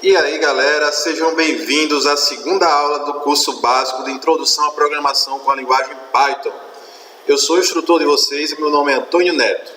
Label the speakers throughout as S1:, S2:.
S1: E aí galera, sejam bem-vindos à segunda aula do curso básico de Introdução à Programação com a linguagem Python. Eu sou o instrutor de vocês e meu nome é Antônio Neto,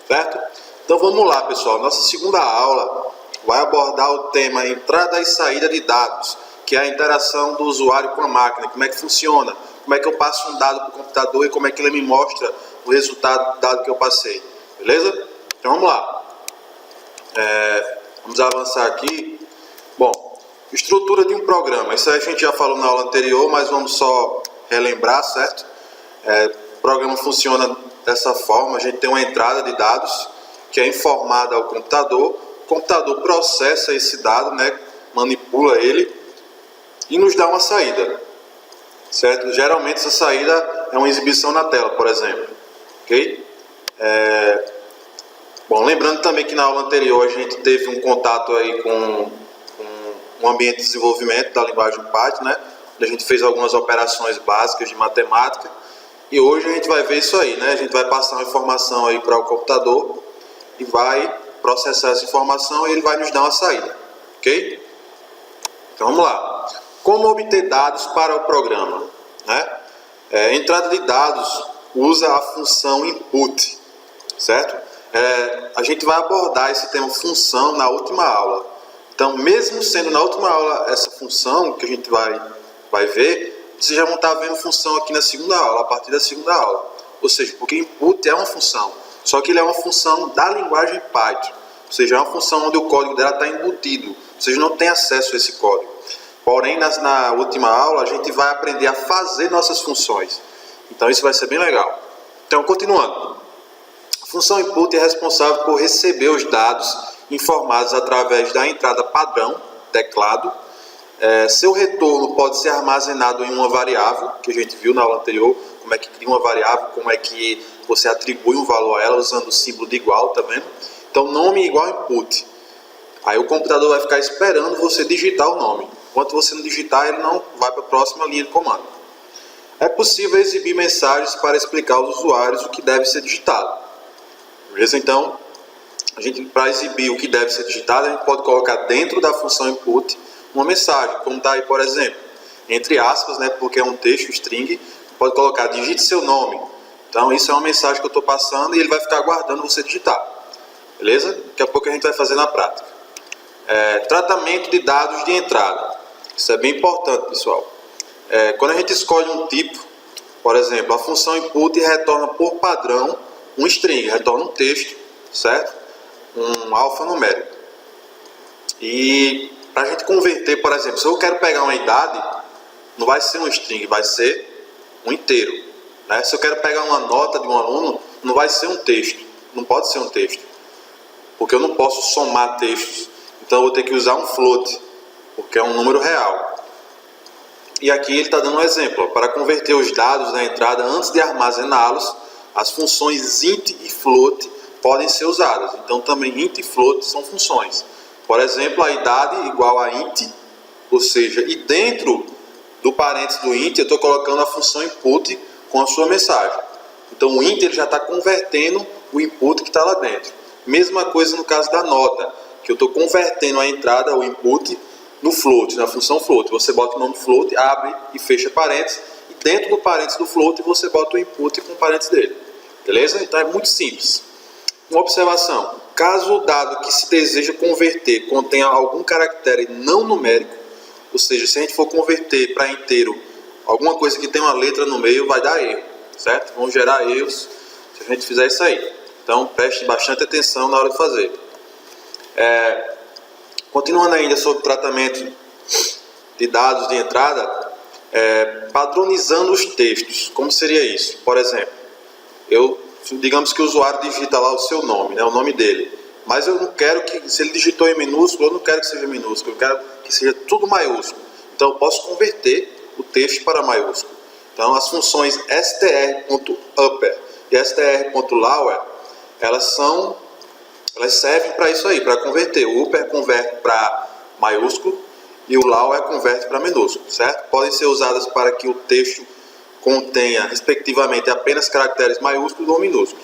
S1: certo? Então vamos lá pessoal, nossa segunda aula vai abordar o tema entrada e saída de dados, que é a interação do usuário com a máquina, como é que funciona, como é que eu passo um dado para o computador e como é que ele me mostra o resultado do dado que eu passei, beleza? Então vamos lá, vamos avançar aqui. Bom, estrutura de um programa, isso aí a gente já falou na aula anterior, mas vamos só relembrar, certo? O programa funciona dessa forma, a gente tem uma entrada de dados que é informada ao computador, o computador processa esse dado, né, manipula ele e nos dá uma saída, certo? Geralmente essa saída é uma exibição na tela, por exemplo, ok? Bom, lembrando também que na aula anterior a gente teve um contato aí com um ambiente de desenvolvimento da linguagem Python, né? Onde a gente fez algumas operações básicas de matemática. E hoje a gente vai ver isso aí, né? A gente vai passar uma informação aí para o computador e vai processar essa informação e ele vai nos dar uma saída, ok? Então vamos lá. Como obter dados para o programa, né? Entrada de dados usa a função input, certo? A gente vai abordar esse tema função na última aula. Então, mesmo sendo na última aula essa função que a gente vai ver, vocês já vão estar vendo função aqui na segunda aula, a partir da segunda aula. Ou seja, porque input é uma função, só que ele é uma função da linguagem Python. Ou seja, é uma função onde o código dela está embutido, vocês não têm acesso a esse código. Porém, na última aula, a gente vai aprender a fazer nossas funções. Então, isso vai ser bem legal. Então, continuando. A função input é responsável por receber os dados informados através da entrada padrão, teclado. Seu retorno pode ser armazenado em uma variável, que a gente viu na aula anterior, como é que cria uma variável, como é que você atribui um valor a ela usando o símbolo de igual, tá vendo? Então, nome igual input. Aí o computador vai ficar esperando você digitar o nome. Enquanto você não digitar, ele não vai para a próxima linha de comando. É possível exibir mensagens para explicar aos usuários o que deve ser digitado. Beleza? Então, para exibir o que deve ser digitado, a gente pode colocar dentro da função input uma mensagem, como está aí, por exemplo, entre aspas, né, porque é um texto string, pode colocar digite seu nome. Então, isso é uma mensagem que eu estou passando e ele vai ficar aguardando você digitar. Beleza? Daqui a pouco a gente vai fazer na prática. Tratamento de dados de entrada. Isso é bem importante, pessoal. Quando a gente escolhe um tipo, por exemplo, a função input retorna por padrão um string, retorna um texto, certo? Um alfanumérico. E para a gente converter, por exemplo, se eu quero pegar uma idade, não vai ser um string, vai ser um inteiro, né? Se eu quero pegar uma nota de um aluno, não vai ser um texto, não pode ser um texto, porque eu não posso somar textos, então eu vou ter que usar um float, porque é um número real. E aqui ele está dando um exemplo, para converter os dados da entrada antes de armazená-los, as funções int e float podem ser usadas. Então também int e float são funções. Por exemplo, a idade igual a int, ou seja, e dentro do parênteses do int eu estou colocando a função input com a sua mensagem. Então o int ele já está convertendo o input que está lá dentro. Mesma coisa no caso da nota, que eu estou convertendo a entrada, o input, no float, na função float. Você bota o nome float, abre e fecha parênteses, e dentro do parênteses do float você bota o input com o parênteses dele. Beleza? Então é muito simples. Uma observação: caso o dado que se deseja converter contenha algum caractere não numérico, ou seja, se a gente for converter para inteiro alguma coisa que tem uma letra no meio, vai dar erro, certo? Vão gerar erros se a gente fizer isso aí. Então preste bastante atenção na hora de fazer. Continuando ainda sobre o tratamento de dados de entrada, padronizando os textos. Como seria isso? Por exemplo, digamos que o usuário digita lá o seu nome, né, o nome dele, mas eu não quero que, se ele digitou em minúsculo, eu não quero que seja minúsculo, eu quero que seja tudo maiúsculo. Então eu posso converter o texto para maiúsculo. Então as funções str.upper e str.lower, elas servem para isso aí, para converter. O upper converte para maiúsculo e o lower converte para minúsculo, certo? Podem ser usadas para que o texto contenha, respectivamente, apenas caracteres maiúsculos ou minúsculos.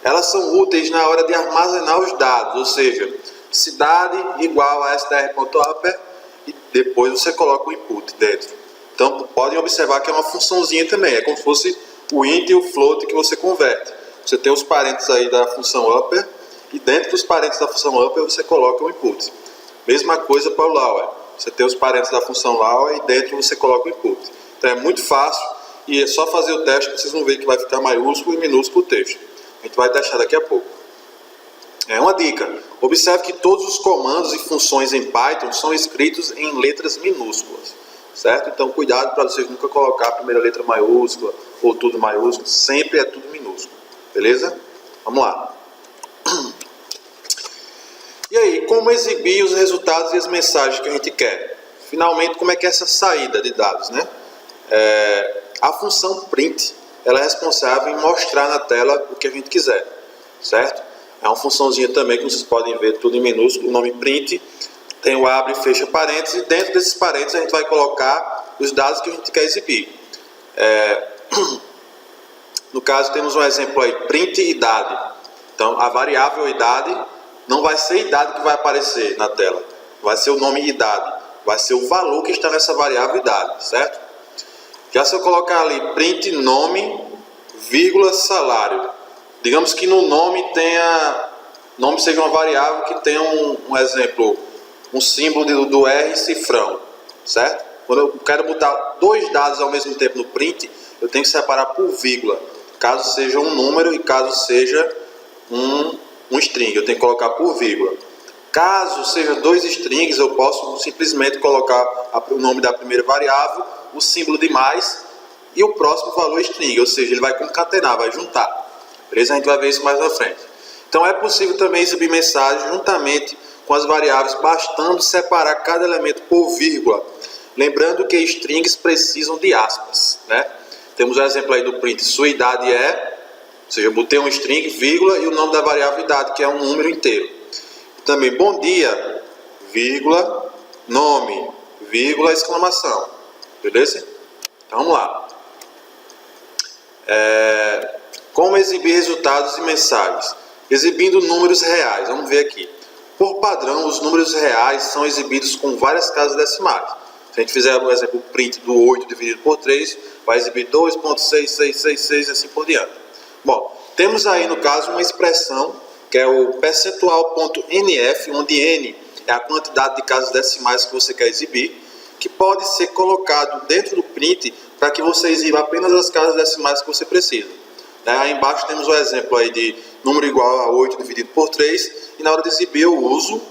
S1: Elas são úteis na hora de armazenar os dados, ou seja, cidade igual a str.upper e depois você coloca o input dentro. Então podem observar que é uma funçãozinha também, é como se fosse o int e o float que você converte. Você tem os parênteses aí da função upper e dentro dos parênteses da função upper você coloca o input. Mesma coisa para o lower. Você tem os parênteses da função lower e dentro você coloca o input. Então é muito fácil e é só fazer o teste que vocês vão ver que vai ficar maiúsculo e minúsculo o texto. A gente vai testar daqui a pouco. É uma dica. Observe que todos os comandos e funções em Python são escritos em letras minúsculas. Certo? Então cuidado para vocês nunca colocar a primeira letra maiúscula ou tudo maiúsculo. Sempre é tudo minúsculo. Beleza? Vamos lá. E aí, como exibir os resultados e as mensagens que a gente quer? Finalmente, como é que é essa saída de dados, né? A função print, ela é responsável em mostrar na tela o que a gente quiser, certo? É uma funçãozinha também que vocês podem ver tudo em minúsculo, o nome print, tem o abre e fecha parênteses, e dentro desses parênteses a gente vai colocar os dados que a gente quer exibir. No caso, temos um exemplo aí, print idade. Então, a variável idade não vai ser idade que vai aparecer na tela, vai ser o nome idade, vai ser o valor que está nessa variável idade, certo? Já se eu colocar ali print nome, vírgula, salário, digamos que no nome seja uma variável que tenha um exemplo, um símbolo do R cifrão, certo? Quando eu quero botar dois dados ao mesmo tempo no print, eu tenho que separar por vírgula, caso seja um número e caso seja um string, eu tenho que colocar por vírgula. Caso seja dois strings, eu posso simplesmente colocar o nome da primeira variável, o símbolo de mais e o próximo valor string, ou seja, ele vai concatenar, vai juntar. Beleza? A gente vai ver isso mais na frente. Então é possível também exibir mensagens juntamente com as variáveis, bastando separar cada elemento por vírgula. Lembrando que strings precisam de aspas, né? Temos o exemplo aí do print, sua idade é, ou seja, eu botei um string, vírgula, e o nome da variável idade, que é um número inteiro. Também, bom dia, vírgula, nome, vírgula, exclamação. Beleza? Então, vamos lá. Como exibir resultados e mensagens? Exibindo números reais. Vamos ver aqui. Por padrão, os números reais são exibidos com várias casas decimais. Se a gente fizer, por exemplo, o print do 8 dividido por 3, vai exibir 2.6666 e assim por diante. Bom, temos aí no caso uma expressão que é o percentual.nf, onde n é a quantidade de casas decimais que você quer exibir, que pode ser colocado dentro do print para que você exiba apenas as casas decimais que você precisa. Aí embaixo temos o exemplo aí de número igual a 8 dividido por 3, e na hora de exibir eu uso,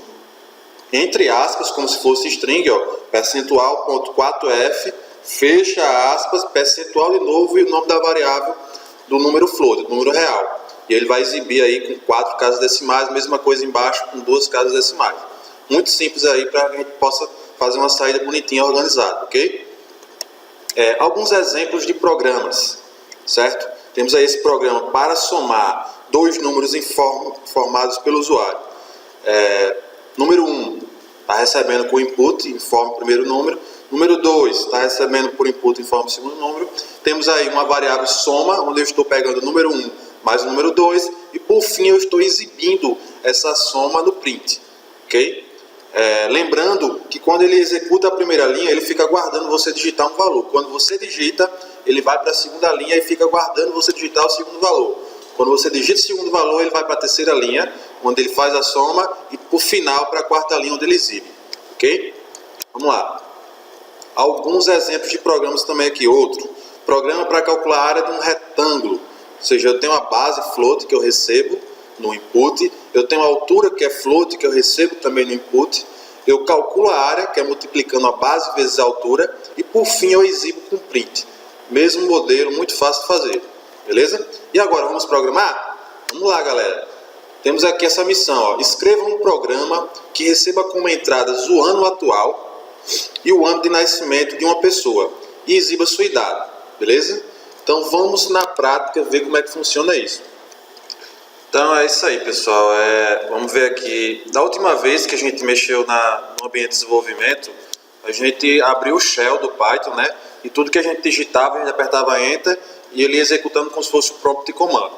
S1: entre aspas, como se fosse string, percentual.4f, fecha aspas, percentual de novo e o nome da variável do número float, do número real. E ele vai exibir aí com 4 casas decimais, mesma coisa embaixo com 2 casas decimais. Muito simples aí para que a gente possa fazer uma saída bonitinha, organizada, ok? Alguns exemplos de programas, certo? Temos aí esse programa para somar dois números informados pelo usuário. Número 1 está recebendo por input, informa o primeiro número. Número 2 está recebendo por input, informa o segundo número. Temos aí uma variável soma, onde eu estou pegando o número 1 mais o número 2. E por fim eu estou exibindo essa soma no print. Ok? Lembrando que quando ele executa a primeira linha, ele fica guardando você digitar um valor. Quando você digita, ele vai para a segunda linha e fica guardando você digitar o segundo valor. Quando você digita o segundo valor, ele vai para a terceira linha, onde ele faz a soma, e por final para a quarta linha, onde ele exibe. Ok? Vamos lá. Alguns exemplos de programas também aqui. Outro, programa para calcular a área de um retângulo. Ou seja, eu tenho a base float que eu recebo no input, eu tenho a altura que é float que eu recebo também no input, eu calculo a área, que é multiplicando a base vezes a altura, e por fim eu exibo com print. Mesmo modelo, muito fácil de fazer. Beleza? E agora, vamos programar? Vamos lá, galera. Temos aqui essa missão. Escreva um programa que receba como entradas o ano atual e o ano de nascimento de uma pessoa e exiba sua idade. Beleza? Então vamos na prática ver como é que funciona isso. Então é isso aí, pessoal. Vamos ver aqui. Da última vez que a gente mexeu no ambiente de desenvolvimento, a gente abriu o shell do Python, né? E tudo que a gente digitava, a gente apertava Enter e ele ia executando como se fosse o prompt de comando.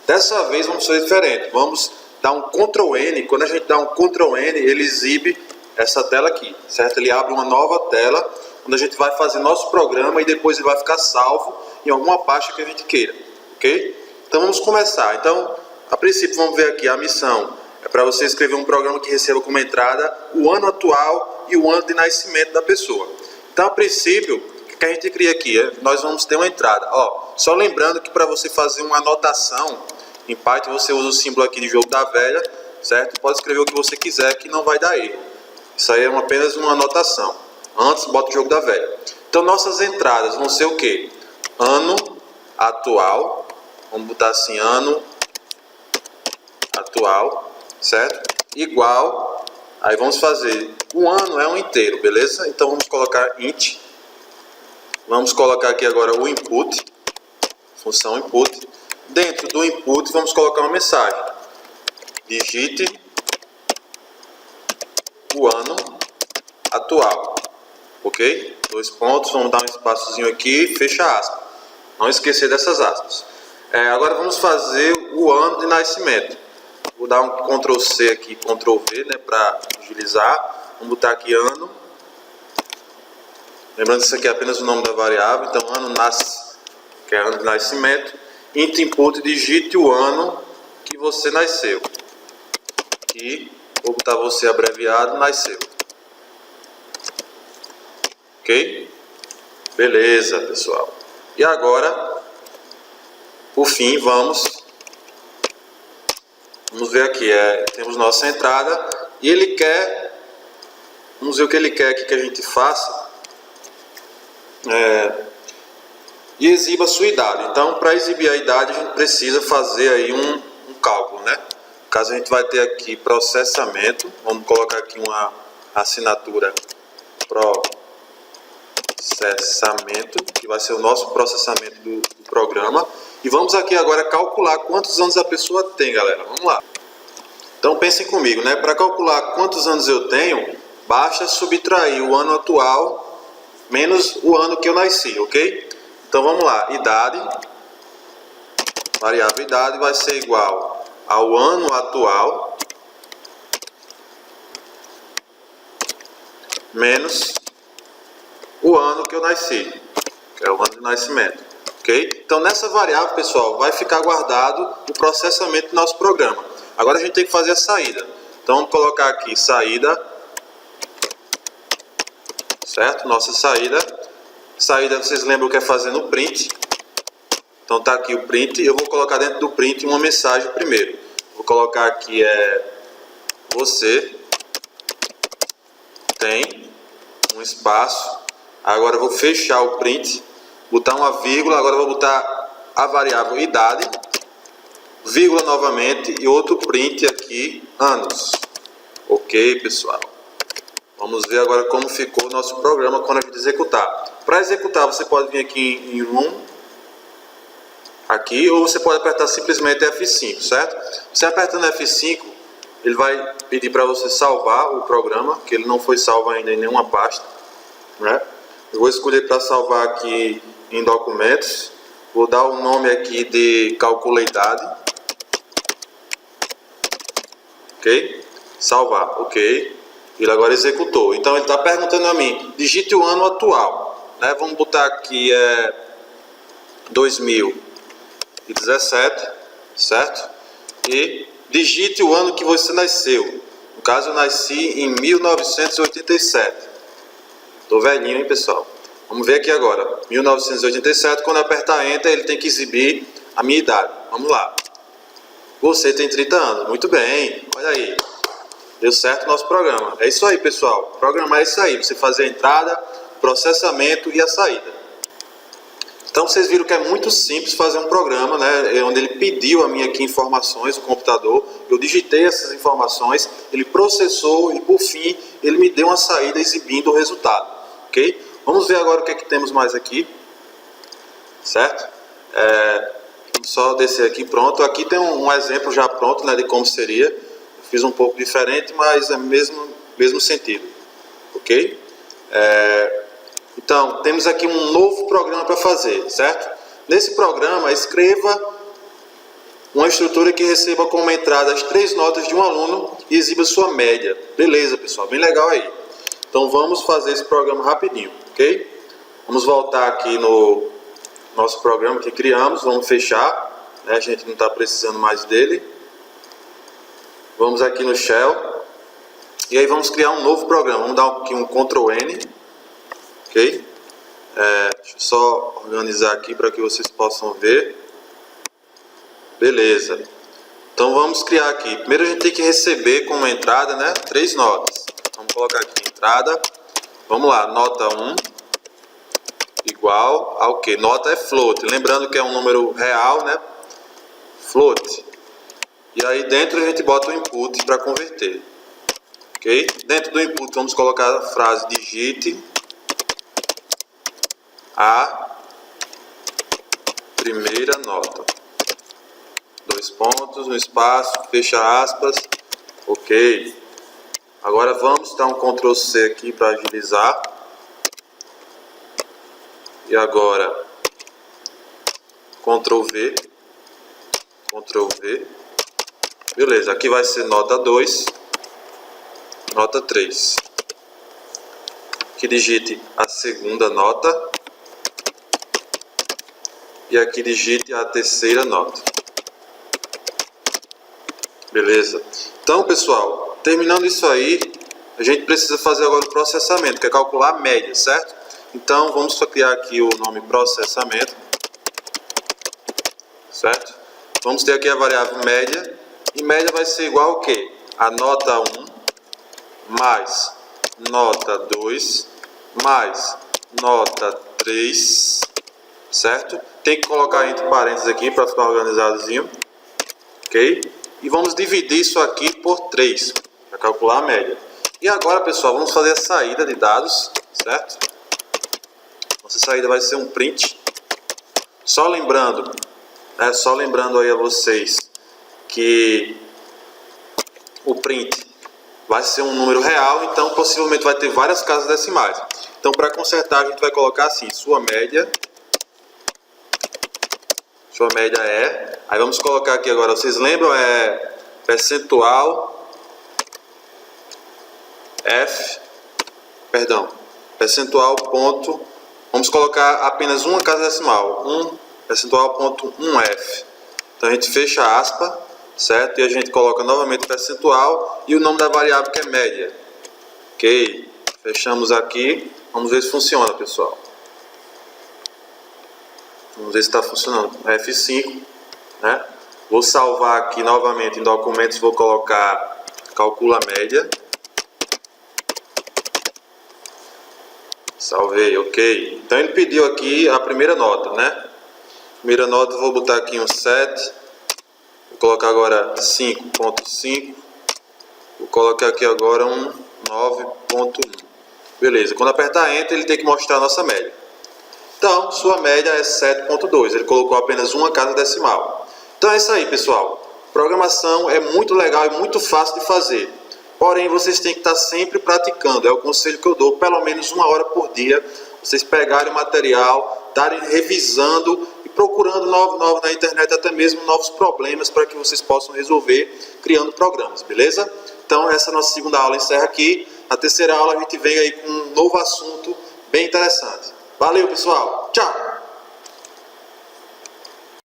S1: Dessa vez vamos fazer diferente. Vamos dá um Ctrl N, quando a gente dá um Ctrl N, ele exibe essa tela aqui, certo? Ele abre uma nova tela, onde a gente vai fazer nosso programa e depois ele vai ficar salvo em alguma pasta que a gente queira, ok? Então vamos começar. Então, a princípio, vamos ver aqui a missão. É para você escrever um programa que receba como entrada o ano atual e o ano de nascimento da pessoa. Então, a princípio, o que a gente cria aqui? Nós vamos ter uma entrada. Ó, só lembrando que para você fazer uma anotação em Python, você usa o símbolo aqui de jogo da velha, certo? Pode escrever o que você quiser que não vai dar erro. Isso aí é apenas uma anotação. Antes, bota o jogo da velha. Então, nossas entradas vão ser o quê? Ano atual. Vamos botar assim, ano atual, certo? Igual. Aí vamos fazer, o ano é um inteiro, beleza? Então, vamos colocar int. Vamos colocar aqui agora o input. Função input. Dentro do input, vamos colocar uma mensagem. Digite o ano atual, ok? 2 pontos, vamos dar um espaçozinho aqui, fecha aspas. Não esquecer dessas aspas. Agora vamos fazer o ano de nascimento. Vou dar um Ctrl C aqui, Ctrl V, né, para agilizar. Vamos botar aqui ano. Lembrando que isso aqui é apenas o nome da variável, então ano nasce, que é ano de nascimento. Int input, digite o ano que você nasceu. E vou botar você abreviado, nasceu. Ok? Beleza, pessoal. E agora, por fim, vamos ver aqui. Temos nossa entrada e ele quer, vamos ver o que ele quer aqui que a gente faça. E exiba a sua idade. Então, para exibir a idade, a gente precisa fazer aí um cálculo, né? No caso, a gente vai ter aqui processamento. Vamos colocar aqui uma assinatura processamento, que vai ser o nosso processamento do programa. E vamos aqui agora calcular quantos anos a pessoa tem, galera. Vamos lá. Então, pensem comigo, né? Para calcular quantos anos eu tenho, basta subtrair o ano atual menos o ano que eu nasci, ok? Então vamos lá, idade, variável idade vai ser igual ao ano atual menos o ano que eu nasci, que é o ano de nascimento, ok? Então nessa variável, pessoal, vai ficar guardado o processamento do nosso programa. Agora a gente tem que fazer a saída. Então vamos colocar aqui saída, certo? Nossa saída, vocês lembram que é fazer no print. Então tá aqui o print, eu vou colocar dentro do print uma mensagem primeiro. Vou colocar aqui você tem um espaço. Agora eu vou fechar o print, botar uma vírgula, agora eu vou botar a variável idade, vírgula novamente e outro print aqui, anos. Ok, pessoal. Vamos ver agora como ficou o nosso programa quando a gente executar. Para executar, você pode vir aqui em Run, aqui, ou você pode apertar simplesmente F5, certo? Você apertando F5, ele vai pedir para você salvar o programa, que ele não foi salvo ainda em nenhuma pasta, né? Eu vou escolher para salvar aqui em documentos, vou dar o nome aqui de calcula idade, ok? Salvar, ok? Ele agora executou. Então ele está perguntando a mim, digite o ano atual, né? Vamos botar aqui 2017, certo? E digite o ano que você nasceu. No caso, eu nasci em 1987. Tô velhinho, hein, pessoal? Vamos ver aqui agora. 1987, quando eu apertar Enter, ele tem que exibir a minha idade. Vamos lá. Você tem 30 anos. Muito bem. Olha aí. Deu certo o nosso programa. É isso aí, pessoal. Programar é isso aí. Você fazer a entrada, processamento e a saída. Então vocês viram que é muito simples fazer um programa, né? Onde ele pediu a mim aqui informações, o computador. Eu digitei essas informações, ele processou e por fim ele me deu uma saída exibindo o resultado. Ok? Vamos ver agora o que é que temos mais aqui. Certo? Vamos só descer aqui, pronto. Aqui tem um exemplo já pronto, né, de como seria. Fiz um pouco diferente, mas é o mesmo sentido, ok? Então, temos aqui um novo programa para fazer, certo? Nesse programa, escreva Uma estrutura que receba como entrada as 3 notas de um aluno e exiba sua média. Beleza, pessoal, bem legal aí. Então vamos fazer esse programa rapidinho, ok? Vamos voltar aqui no nosso programa que criamos, vamos fechar, né? A gente não está precisando mais dele. Vamos aqui no Shell e aí vamos criar um novo programa. Vamos dar aqui um Ctrl N, ok? Deixa eu só organizar aqui para que vocês possam ver. Beleza. Então vamos criar aqui. Primeiro a gente tem que receber como entrada, né, 3 notas. Vamos colocar aqui entrada. Vamos lá, nota 1 igual ao que? Nota é float. Lembrando que é um número real, né? Float. E aí dentro a gente bota o input para converter. Ok? Dentro do input vamos colocar a frase digite a primeira nota. 2 pontos, um espaço, fecha aspas. Ok. Agora vamos dar um Ctrl C aqui para agilizar. E agora Ctrl V. Ctrl V. Beleza, aqui vai ser nota 2, nota 3. Aqui digite a segunda nota. E aqui digite a terceira nota. Beleza? Então, pessoal, terminando isso aí, a gente precisa fazer agora o processamento, que é calcular a média, certo? Então, vamos criar aqui o nome processamento, certo? Vamos ter aqui a variável média, e média vai ser igual ao quê? A nota 1 mais nota 2 mais nota 3, certo? Tem que colocar entre parênteses aqui para ficar organizadozinho, ok? E vamos dividir isso aqui por 3, para calcular a média. E agora, pessoal, vamos fazer a saída de dados, certo? Nossa saída vai ser um print. Só lembrando aí a vocês que o print vai ser um número real, então possivelmente vai ter várias casas decimais. Então, para consertar, a gente vai colocar assim, sua média é... Aí vamos colocar aqui agora, vocês lembram? É percentual percentual ponto, vamos colocar apenas uma casa decimal, percentual ponto 1F. Então a gente fecha a aspa, certo? E a gente coloca novamente percentual e o nome da variável que é média. Ok, fechamos aqui, vamos ver se funciona, pessoal. Vamos ver se está funcionando. F5, né? Vou salvar aqui novamente em documentos, vou colocar calcula média. Salvei, ok. Então ele pediu aqui a primeira nota, né? Primeira nota, vou botar aqui um 7. Vou colocar agora 5.5. Vou colocar aqui agora um 9.1. Beleza, quando apertar Enter, ele tem que mostrar a nossa média. Então, sua média é 7.2. Ele colocou apenas uma casa decimal. Então é isso aí, pessoal. Programação é muito legal e muito fácil de fazer. Porém, vocês têm que estar sempre praticando. É o conselho que eu dou, pelo menos 1 hora por dia. Vocês pegarem o material, estarem revisando e procurando novo na internet, até mesmo novos problemas para que vocês possam resolver criando programas, beleza? Então, essa nossa segunda aula encerra aqui. Na terceira aula, a gente vem aí com um novo assunto bem interessante. Valeu, pessoal. Tchau.